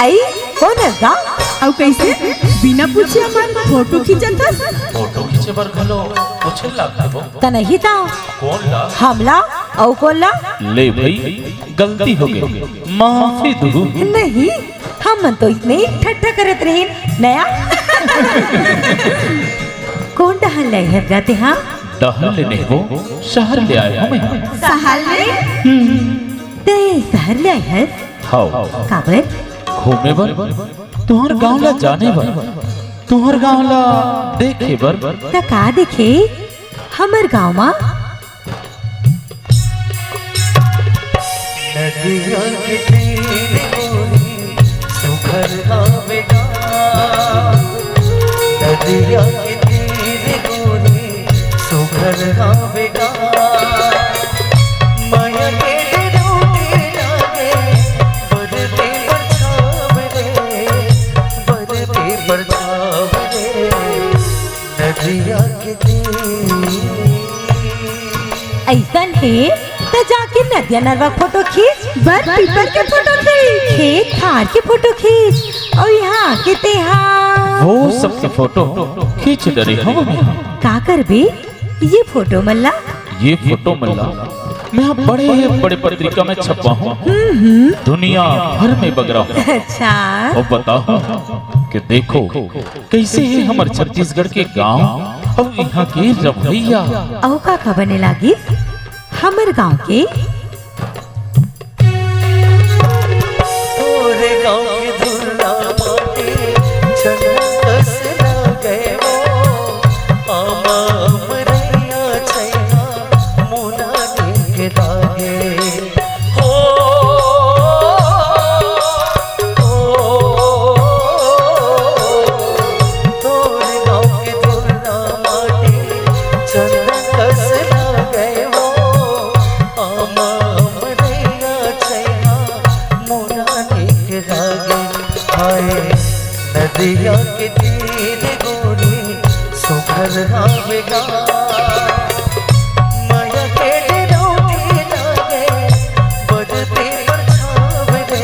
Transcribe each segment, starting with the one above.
आई कौन है गा? और कैसे बिना पूछे हमार फोटो खींचत हस? फोटो खींचे बर घलो पूछे लागते वो त नहीं था कौन ला हमला और कौन ला? ले भाई गलती हो गई माफी दू नहीं हम तो इतने ठट्ठा करत रहे नया कौन टहल ले है जाते हाँ टहल लेने को शहर ले आए हमें सहल ते शहर ले है हाँ काबर घूमे बर तुहर गाँव ला जाने बर तुहर गाँव ला देखे बर त का देखे हमर गाँव मा नदिया के तीर गोरी सुखर आवेगा नदिया के तीर गोरी सुखर आवेगा माया के डोटे लागे बरते बरछाव रे बरते बरछाव रे नदिया के तीर ऐसन है तो जाके नदिया नरवा फोटो खींच बस पीपर के फोटो खींच खेत खार के फोटो खींच और यहाँ के तेहार वो सबके फोटो खींच डरे हम का कर बे ये फोटो मल्ला ये फोटो मल्ला मैं बड़े बड़े पत्रिका में छपा हूँ दुनिया भर में बगरा हूँ अच्छा और बताओ कि देखो कैसे है हमारे छत्तीसगढ़ के गांव और यहाँ के रवैया औ का बने लागी हमर गांव के तोरे गाँव के धुला माटी छनकस लागे वो आमा अमरैया छैया मोना के लागे हो तोरे गाँव के धुला माटी छनकस लागे वो आमा अमरैया छैया मोना के लागे हाय नदिया के तीर गोरी सुखर आवेगा माया के डोटे लागे बरते बरछाव रे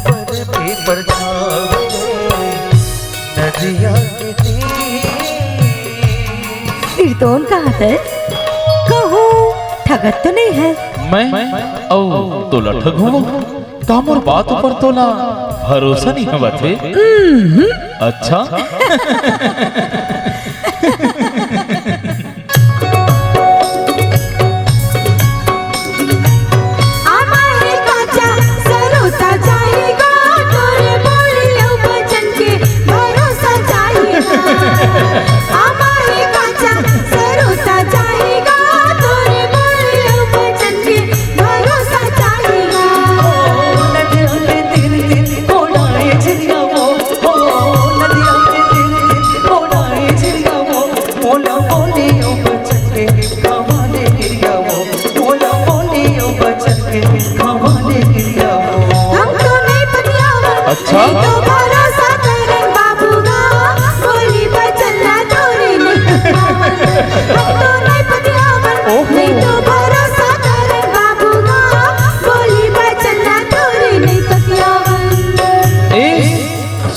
बरते बरछाव रे नदिया के तीर सिरतोन कहाँ है कहो ठगत तो नहीं है मैं ओ तो लठग हूँ काम और बात ऊपर तो ना भरोसा नहीं हवा थे अच्छा अच्छा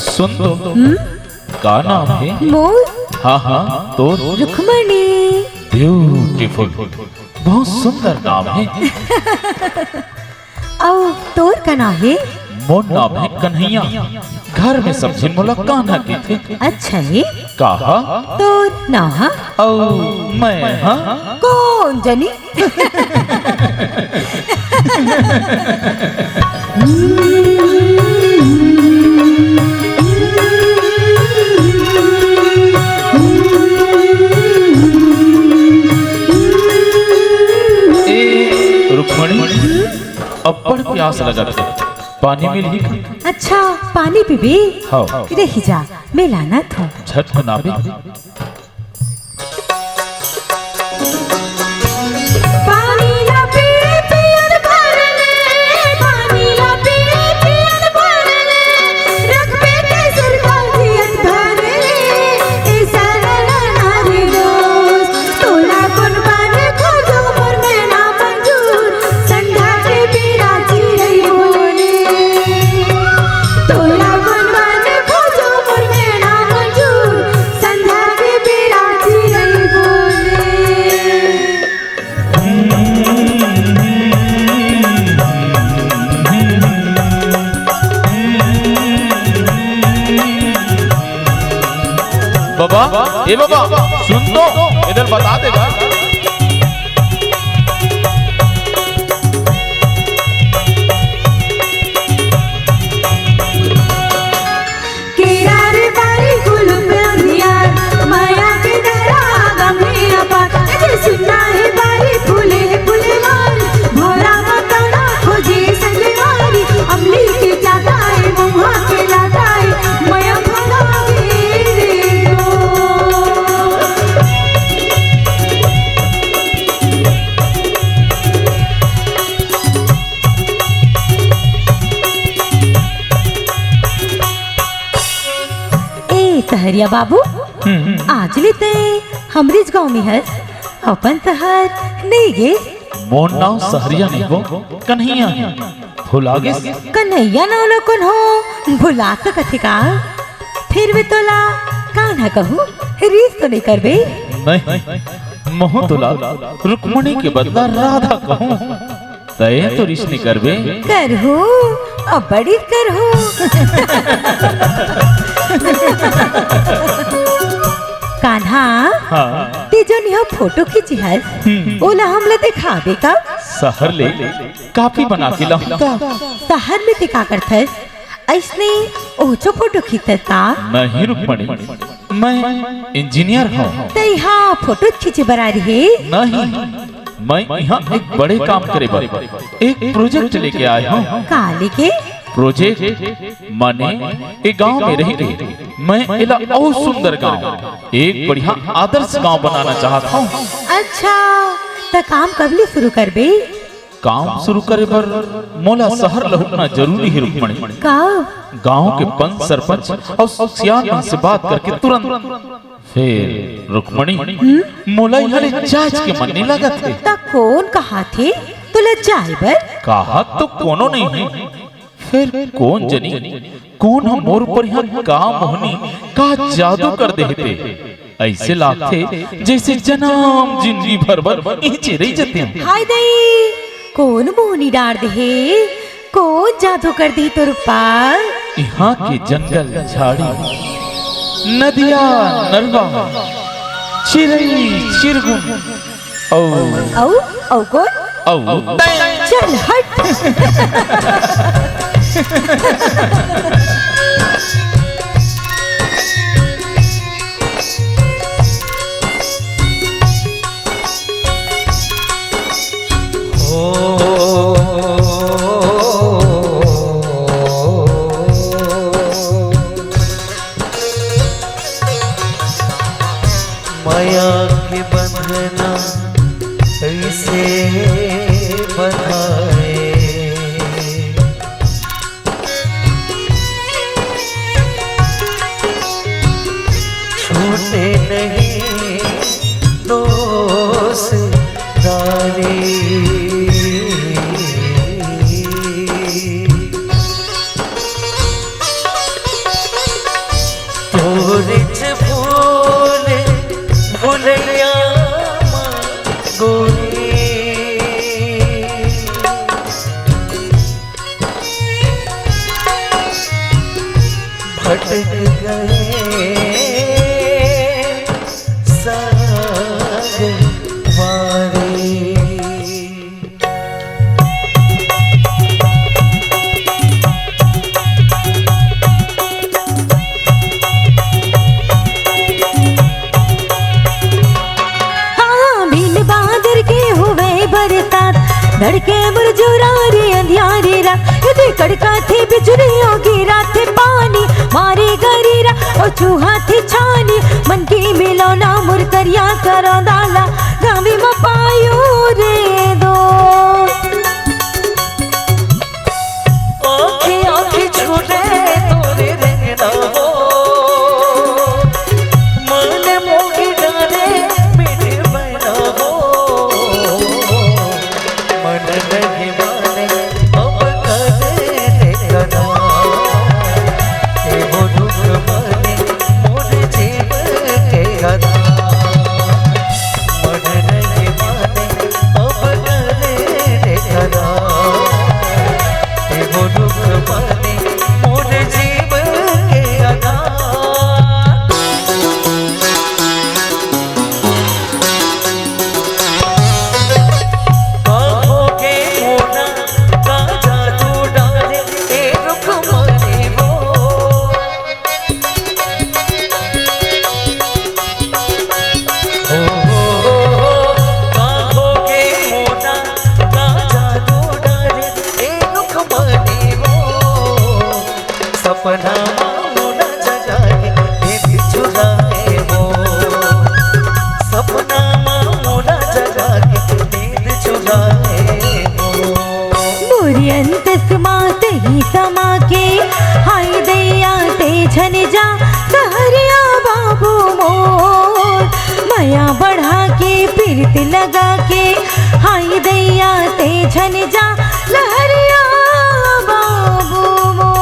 सुन तो का नाम है मोर हाँ हाँ तो रुक्मणी ब्यूटीफुल बहुत सुंदर नाम है और तोर का नाम है मोर नाम है कन्हैया घर में सब जिन मोला कान्हा की थे अच्छा है कहा तोर ना ओ मैं हाँ कौन जनी रुक्मणी अब बड़ प्यास लगा था पानी मिल ही अच्छा पानी पीबे हाँ रही जा मैं लाना था झट बनाबे बाबा, ए बाबा, सुन तो, इधर बता देगा। सहरिया बाबू, आज लेते हमरीज गांव में है अपन तहर नहीं गे। मोर नाम सहरिया नहीं गो, कन्हैया है। भुला गे? कन्हैया ना लो कौन हो, भुला तो कथे का। फिर भी तोला कान्हा कहूँ, रीस तो नहीं करबे? नहीं, मोह तोला रुक्मणी के बदला राधा कहूँ, तय तो रीस नहीं करबे। करहूँ, अब बड़ी करहूँ। कान्हा, हाँ। ते जो नियो फोटो खींची है, ओला हमला दिखावे का? शहर ले काफी बना के लाऊंगा। शहर में ते का करत है? ऐसने ओछो फोटो खींचत का? नहीं रुक्मणी, मैं इंजीनियर हूँ। ते यहाँ फोटो खींचे बरा रहे? नहीं, मैं यहाँ एक बड़े काम करे बर एक प्रोजेक्ट लेके आया हूँ। काले के प्रोजेक्ट माने एक गांव में रह रही मैं इला और सुंदर गांव, एक बढ़िया आदर्श गांव बनाना चाहता हूँ। अच्छा, तो काम कबले शुरू करबे? काम शुरू करे पर मोला शहर लहुटना जरूरी है रुक्मणी। कब? गांव के पंच सरपंच और सियान से बात करके तुरंत। फिर रुक्मणी मोला यहाँ जांच के मन नहीं लगा थे। ता कौन कहा थे तुले जाए बर? कहा तो कोनो नहीं है, फिर कौन जनी कौन हम मोर पर यहाँ का मोहनी का जादू कर देते। ऐसे लागते जैसे जन्म जिंदगी भर भर इचे रही जाते हैं। हाय दई, कौन मोहनी डार दे, कौन जादू कर दी तुर पार? यहाँ के जंगल झाड़ी, नदिया नरवा, चिरई चिरगुन, औ कौन? चल हट। माया के बंधना ऐसे बंधाए, छूटे नहीं दोस्त दारी, तोरिच फूल भुलैया गोरी, भटक गए सागवारी। धड़के मुरझुरा रे अंधियारी रात, यदि कड़का थे बिजुलियों गिरा थे पानी, मारे गरीरा और चूहा थे छानी, मन की मिलौना मुरकरिया करो दाला, गावी में पायो रे दो। आँखें आँखें छूटे तोरे रंगना हो, मन मोही डाले मीठे बना हो, मन नहीं माने अब करे कना, वो दुख माने मोर जीव के गना, मन सपना मोरा जगा के नींद चुराए हो सपना मोरा जगा के नींद चुराए हो मोरी अंतस्मात ही समा के हाय दैया ते छन जा सहरिया बाबू मोर माया बढ़ा के पीरत लगा के हाय दैया ते छन जा लहरिया बाबू मोर।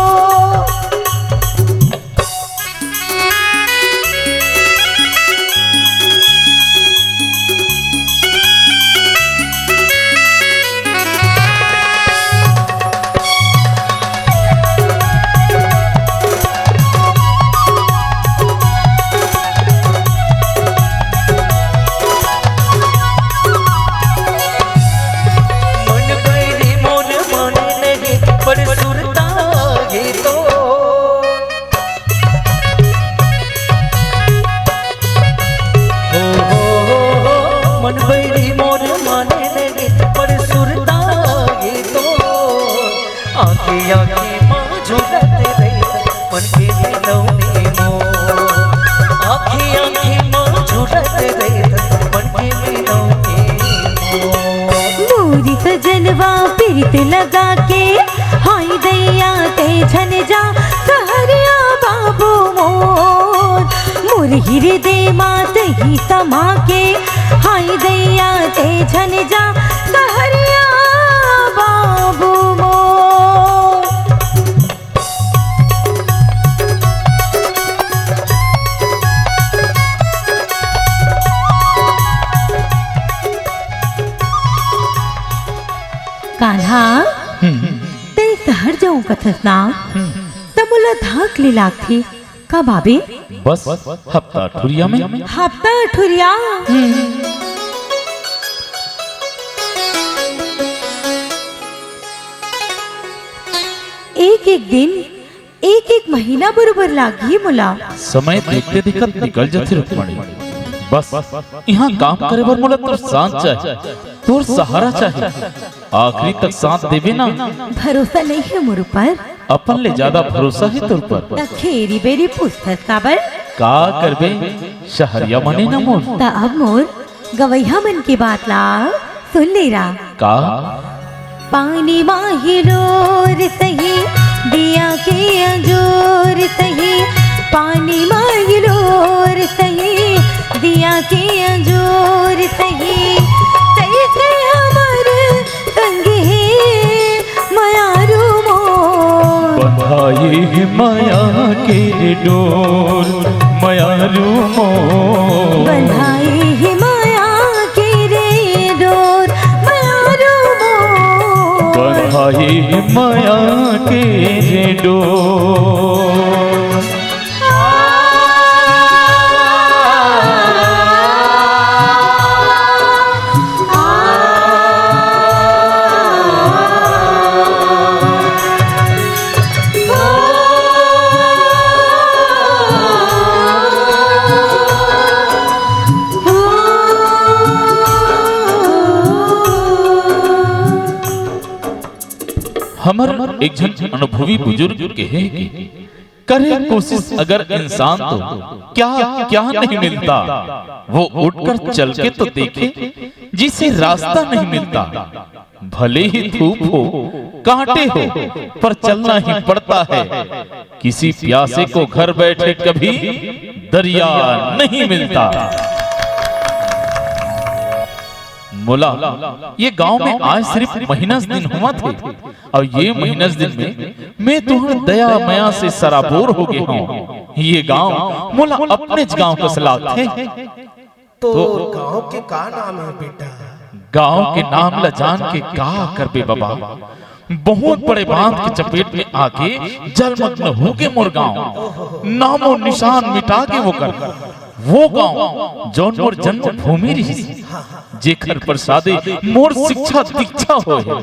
मन बैरी मोर माने लगे पर सुरता ये तो आंखें आंखें माँ झुरत रही मन के मिलौने मोर आंखें आंखें माँ झुरत रही मन के मिलौने मोर मोरी सजनवा पीरत लगा के हाय दैया ते छन जा सहरिया बाबू मोर मोर हृदय मात ही समा के हाय दैया ते छन जा सहरिया बाबू मोर। कान्हा ते शहर जाऊं कथस ना तमुला धाक ले लागथी का बाबे बस हफ्ता ठुरिया में हफ्ता ठुरिया एक एक दिन एक एक महीना बरोबर लागी मुला समय देखते देखत निकल जाते रुक्मणी बस यहाँ काम करे बर मोला तोर साथ चाहिए तोर सहारा चाहिए आखिरी तक साथ देवे ना भरोसा नहीं है मोर पर अपन ले ज्यादा भरोसा है तोर पर त खेरी बेरी पुस्तक काबर का करबे शहरिया मने ना मोर त अब मोर गवैया मन की बात ला सुन ले रा का पानी माहिलोर सही दिया के अंजोर सही पानी माहिलोर सही दिया के अंजोर सही कैसे हमर संग है मायारू मोर बंधाई माया के डोर मायारू मोर बंधाई है माया के रे डोर मायारू मोर बंधाई माया के डोर हमर एक जन अनुभवी बुजुर्ग कहे कि करे कोशिश अगर इंसान तो क्या क्या नहीं मिलता वो उठकर चल के तो देखे जिसे रास्ता नहीं मिलता भले ही धूप हो कांटे हो पर चलना ही पड़ता है किसी प्यासे को घर बैठे कभी दरिया नहीं मिलता मुला ये गांव में आज सिर्फ महीना दिन हुआ थे और ये महीना दिन में मैं तुम्हारे दया माया से सराबोर हो गया हूँ ये गांव मुला अपने गांव का सलाह थे तो गांव के का नाम है बेटा गांव के नाम ला जान के का करबे बाबा बहुत बड़े बांध के चपेट में आके जलमग्न हो के मोर गांव नामो निशान मिटा के वो कर वो गांव जौन मोर जन्मभूमि रही, जेकर प्रसादे मोर शिक्षा दीक्षा हो है।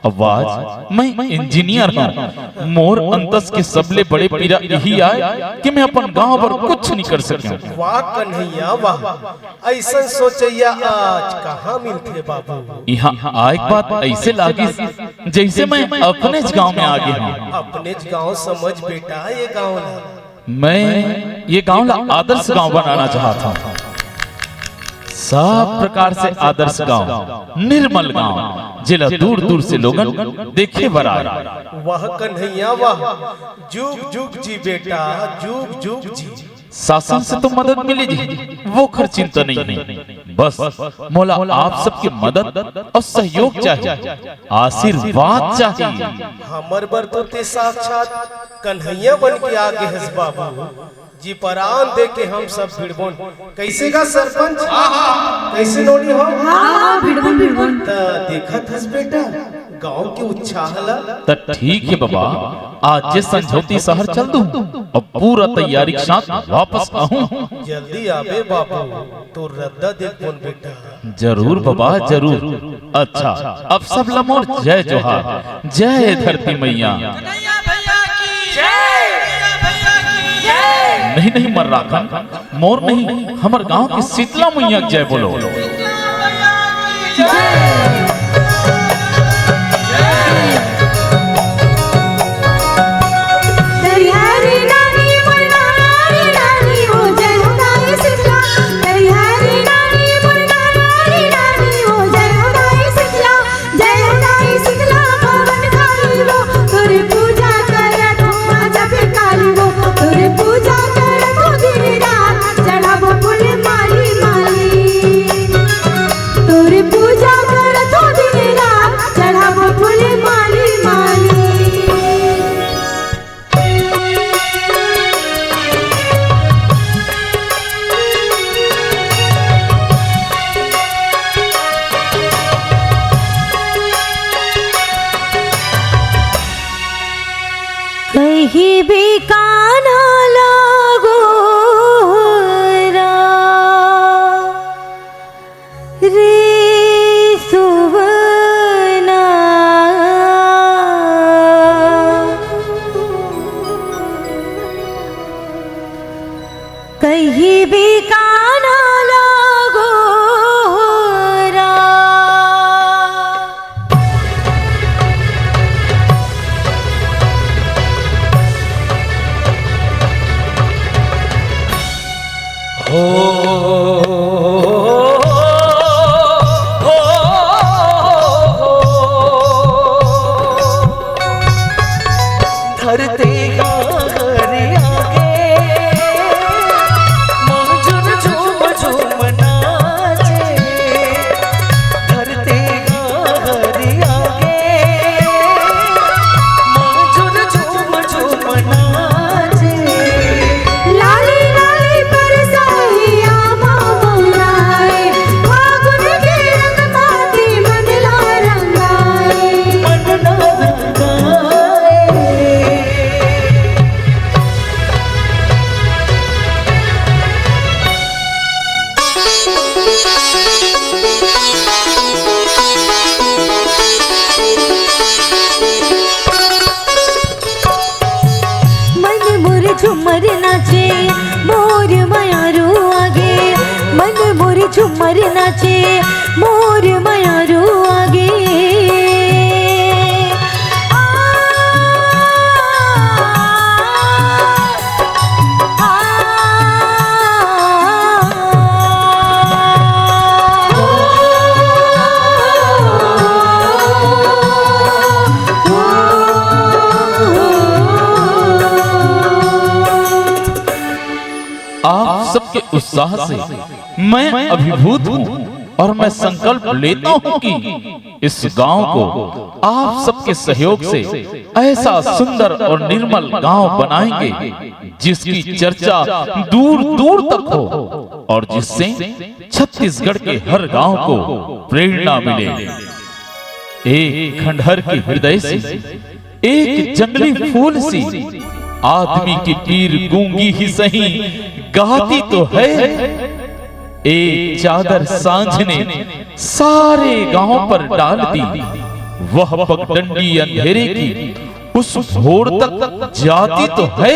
अब आज मैं इंजीनियर हूँ, मोर अंतस के सबले बड़े पीड़ा यही आए कि मैं अपन गांव पर कुछ नहीं कर सके। वाह कन्हैया वाह, ऐसा सोचैया आज कहाँ मिलते बाबू। यहाँ आए बात ऐसे लागी जैसे मैं अपने गांव में आ गया हूँ। अपने गांव समझ बेटा, ये गांव ना, मैं ये गांव ला आदर्श गांव बनाना चाहता हूँ। सब प्रकार से आदर्श गांव, निर्मल गांव, जिला दूर दूर से लोग देखे बर आए। वाह कन्हैया वाह, जुग जुग जी बेटा, जुग जुग जी। शासन से तो मदद मिलेगी, वो खर्च चिंता नहीं है। बस मौला आप सबकी मदद और सहयोग चाहिए, आशीर्वाद चाहिए। हमर बर तो ते साक्षात कन्हैया बन के आगे हस बाबू जी, परान दे के हम सब भिड़बोन। कैसे का सरपंच, कैसे नोनी हो? भिड़बुन त देखत हस बेटा गांव के उत्साह ला। तो ठीक है बाबा, आज जे संझौती शहर चल दूं और पूरा तैयारी के साथ वापस आऊं। जल्दी आवे बाबू, तो रद्दा देखबोन बेटा। जरूर बाबा जरूर। अच्छा अब सब लमोर जय जोहार, जय धरती मैया। नहीं नहीं मर रहा मोर नहीं, हमार गांव की शीतला मैया जय बोलो। कहीं भी काना लागो रे सुवना, कहीं भी काना लागो धरते गागरे आगे मौजूद झूम झूम नाचे। धरते गागरे आगे मौजूद झूम झूम नाचे। लाली लाली बरसाइया मामुलाए, फागुन के रंग माती मंडला रंगाए। मनना रंगाए। मन मोर झुमर नाचे, मोर मयारू आगे। मन मोर झुमर नाचे, मोर मयारू आगे। आ, आ, आप सबके उत्साह से मैं अभिभूत हूँ और मैं संकल्प लेता हूँ कि इस गांव को आप सबके सहयोग से ऐसा सुंदर और निर्मल गांव बनाएंगे जिसकी चर्चा दूर दूर तक हो और जिससे छत्तीसगढ़ के हर गांव को प्रेरणा मिले। एक खंडहर के हृदय से, एक जंगली फूल सी, आदमी की पीर गूंगी ही सही, गाती तो है। एक चादर सांझ ने सारे गांव पर डाल दी, वह पगडंडी अंधेरे की उस भोर तक जाती तो है।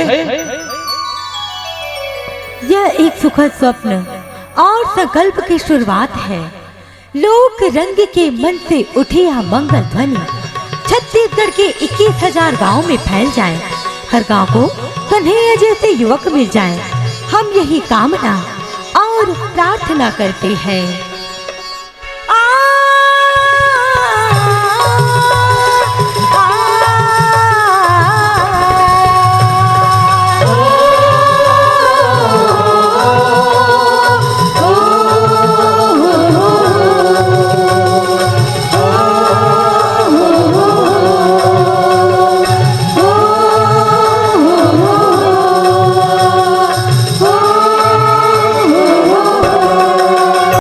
यह एक सुखद स्वप्न और संकल्प की शुरुआत है। लोक रंग के मन से उठी यह मंगल ध्वनि छत्तीसगढ़ के 21,000 गाँव में फैल जाए। हर गांव को कन्हैया जैसे युवक मिल जाए, हम यही कामना और प्रार्थना करते हैं।